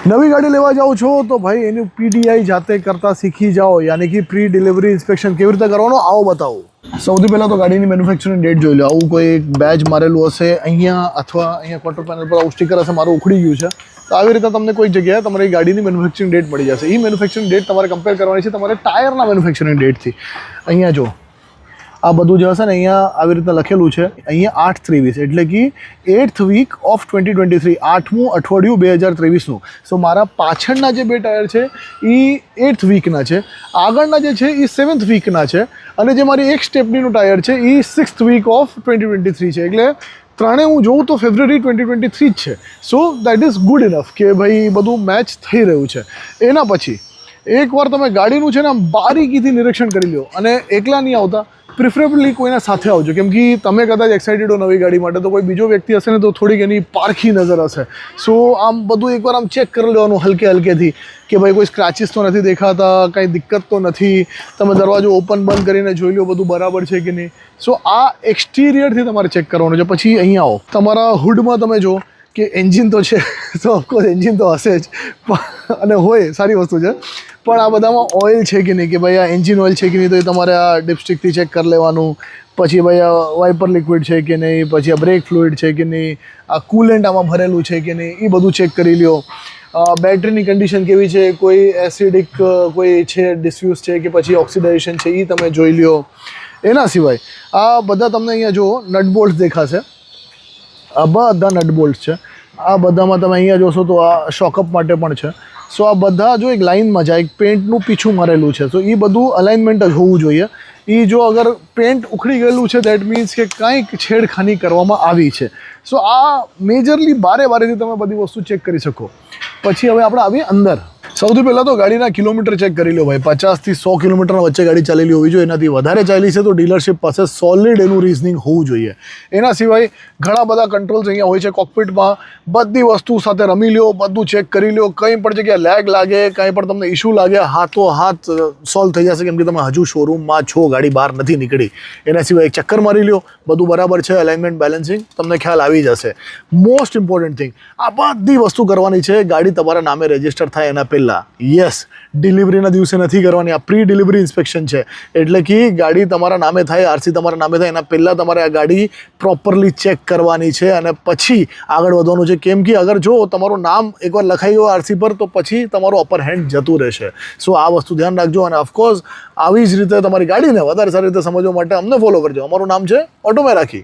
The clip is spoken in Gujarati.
નવી ગાડી લેવા જાઓ છો તો ભાઈ એનું પીડીઆઈ જાતે કરતા શીખી જાઓ, યાની કે પ્રી ડિલિવરી ઇન્સ્પેક્શન કેવી રીતે કરવાનો આવો બતાવો। સૌથી પહેલાં તો ગાડીની મેન્યુફેક્ચરિંગ ડેટ જોઈ લો। આવું કોઈ બેજ મારેલું હશે અહીંયા અથવા અહીંયા ક્વાર્ટર પેનલ પર આવું સ્ટીકર હશે, મારું ઉખડી ગયું છે, તો આવી રીતે તમને કોઈ જગ્યાએ તમારી ગાડીની મેન્યુફેક્ચરિંગ ડેટ મળી જશે। એ મેન્યુફેક્ચરિંગ ડેટ તમારે કમ્પેર કરવાની છે તમારે ટાયરના મેન્યુફેક્ચરિંગ ડેટથી। અહીંયા જો આ બધું જે હશે ને અહીંયા આવી રીતે લખેલું છે, અહીંયા 8/23 એટલે કે 8th વીક ઓફ 2023, 8મું અઠવાડિયું 2023નું। સો મારા પાછળના જે બે ટાયર છે એ 8th વીકના છે, આગળના જે છે એ 7th વીકના છે, અને જે મારી એક સ્ટેપનીનું ટાયર છે એ 6th વીક ઓફ 2023 છે। એટલે ત્રણે હું જોઉં તો ફેબ્રુઆરી 2023 જ છે। So that is good enough કે ભાઈ બધું મેચ થઈ રહ્યું છે। એના પછી એકવાર તમે ગાડીનું છે ને આમ બારીકીથી નિરીક્ષણ કરી લો, અને એકલા નહીં આવતા, પ્રિફરેબલી કોઈના સાથે આવજો, કેમ કે તમે કદાચ એક્સાઇટેડ હો નવી ગાડી માટે તો કોઈ બીજો વ્યક્તિ હશે ને તો થોડીક એની પારખી નજર હશે। સો આમ બધું એકવાર આમ ચેક કરી લેવાનું હલકેથી કે ભાઈ કોઈ સ્ક્રેચીસ તો નથી દેખાતા, કાંઈ દિક્કત તો નથી, તમે દરવાજો ઓપન બંધ કરીને જોઈ લો બધું બરાબર છે કે નહીં। સો આ એક્સટિરિયરથી તમારે ચેક કરવાનું છે। પછી અહીંયા આવો, તમારા હુડમાં તમે જો કે એન્જિન તો છે, તો ઓફકોર્સ એન્જિન તો હશે જ, અને હોય સારી વસ્તુ છે, પણ આ બધામાં ઓઇલ છે કે નહીં, કે ભાઈ આ એન્જિન ઓઇલ છે કે નહીં, તો એ તમારે આ ડિપસ્ટિકથી ચેક કરી લેવાનું। પછી ભાઈ આ વાઇપર લિક્વિડ છે કે નહીં, પછી આ બ્રેક ફ્લુઇડ છે કે નહીં, આ કુલેન્ટ આમાં ભરેલું છે કે નહીં, એ બધું ચેક કરી લ્યો। બેટરીની કન્ડિશન કેવી છે, કોઈ એસિડિક કોઈ છે ડિસ્યુઝ છે કે પછી ઓક્સિડાઇઝેશન છે, એ તમે જોઈ લ્યો। એના સિવાય આ બધા તમને અહીંયા જો નટ બોલ્ટ દેખાશે, આ બધા નટ બોલ્ટ છે, આ બધામાં તમે અહીંયા જોશો તો આ શોકઅપ માટે પણ છે। સો આ બધા જો એક લાઇનમાં જાય, એક પેન્ટનું પીછું મારેલું છે, તો એ બધું અલાઇનમેન્ટ જ હોવું જોઈએ। એ જો અગર પેન્ટ ઉખડી ગયેલું છે દેટ મીન્સ કે કંઈક છેડખાની કરવામાં આવી છે। સો આ મેજરલી બારેથી તમે બધી વસ્તુ ચેક કરી શકો। પછી હવે આપણે આવીએ અંદર। સૌથી પહેલાં તો ગાડીના કિલોમીટર ચેક કરી લો ભાઈ, 50થી 100 કિલોમીટરના વચ્ચે ગાડી ચાલેલી હોવી જોઈએ, એનાથી વધારે ચાલી છે તો ડીલરશિપ પાસે સોલિડ એનું રિઝનિંગ હોવું જોઈએ। એના સિવાય ઘણા બધા કંટ્રોલ્સ અહીંયા હોય છે કોકપિટમાં, બધી વસ્તુ સાથે રમી લ્યો, બધું ચેક કરી લ્યો, કંઈ પણ જગ્યાએ લેગ લાગે, કંઈ પણ તમને ઇશ્યુ લાગે, હાથ સોલ્વ થઈ જશે, કેમ કે તમે હજુ શોરૂમમાં છો, ગાડી બહાર નથી નીકળી। એના સિવાય એક ચક્કર મારી લ્યો, બધું બરાબર છે, અલાઇનમેન્ટ બેલેન્સિંગ તમને ખ્યાલ આવી જશે। મોસ્ટ ઇમ્પોર્ટન્ટ થિંગ, આ બધી વસ્તુ કરવાની છે ગાડી તમારા નામે રજિસ્ટર થાય એના પહેલાં। યસ, ડિલિવરીના દિવસે નથી કરવાની, આ પ્રી ડિલિવરી ઇન્સ્પેક્શન છે, એટલે કે ગાડી તમારા નામે થાય, આરસી તમારા નામે થાય એના પહેલાં તમારે આ ગાડી પ્રોપરલી ચેક કરવાની છે, અને પછી આગળ વધવાનું છે। કેમ કે અગર જો તમારું નામ એકવાર લખાઈ ગયું આરસી પર તો પછી તમારું અપર હેન્ડ જતું રહેશે। સો આ વસ્તુ ધ્યાન રાખજો, અને ઓફકોર્સ આવી જ રીતે તમારી ગાડીને વધારે સારી રીતે સમજવા માટે અમને ફોલો કરજો। અમારું નામ છે ઓટો મેં રાખી।